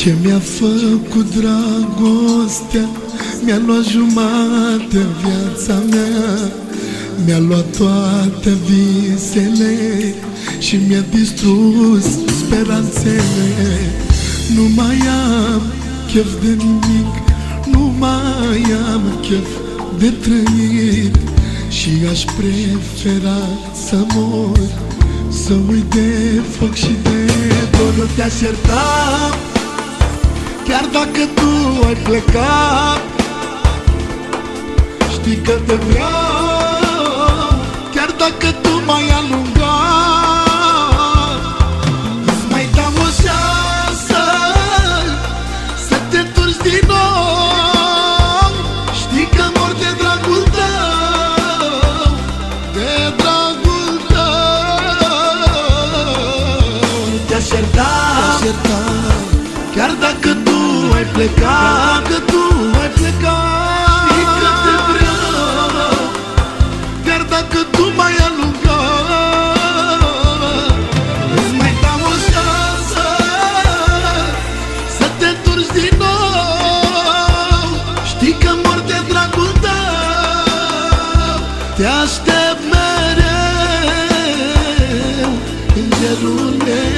Ce mi-a făcut dragostea? Mi-a luat jumătatea viața mea, mi-a luat toate visele și mi-a distrus speranțele. Nu mai am chef de nimic, nu mai am chef de trăit și aș prefera să mor, să uit de foc și de dor. Nu te-aș ierta chiar dacă tu ai plecat. Știi că te vreau chiar dacă tu m-ai alungat. Îți mai dau o șansă să te întorci din nou. Știi că mor de dragul tău, de dragul tău. Nu te-aș ierta chiar dacă tu ai plecat, că tu ai plecat. Știi că te vreau chiar dacă tu m-ai alungat. Îți mai dau o șansă să te întorci din nou. Știi că mor de dragul tău. Te aștept mereu, îngerul meu.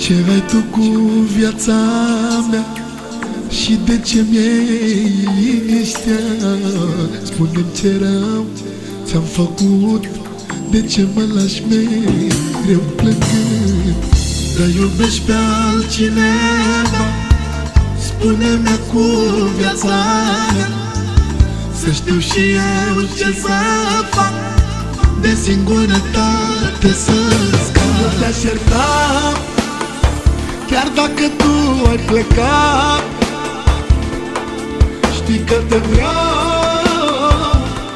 Ce ai tu cu viața mea și de ce mi-ai liniștea? Spune-mi ce rău ți-am făcut, de ce mă lași mereu plângând? Că iubești pe altcineva, spune-mi acum viața mea, să știu și eu ce să fac, de singurătate să scap. Nu te-aș ierta chiar dacă tu ai plecat. Știi că te vreau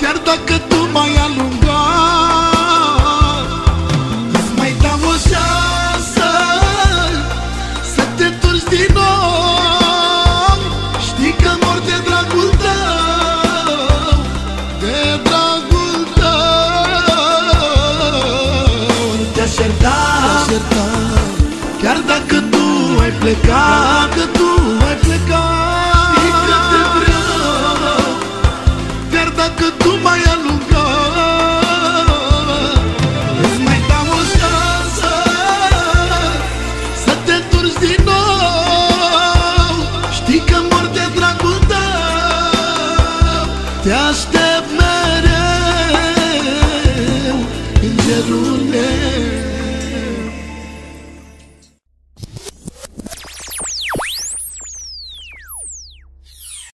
chiar dacă tu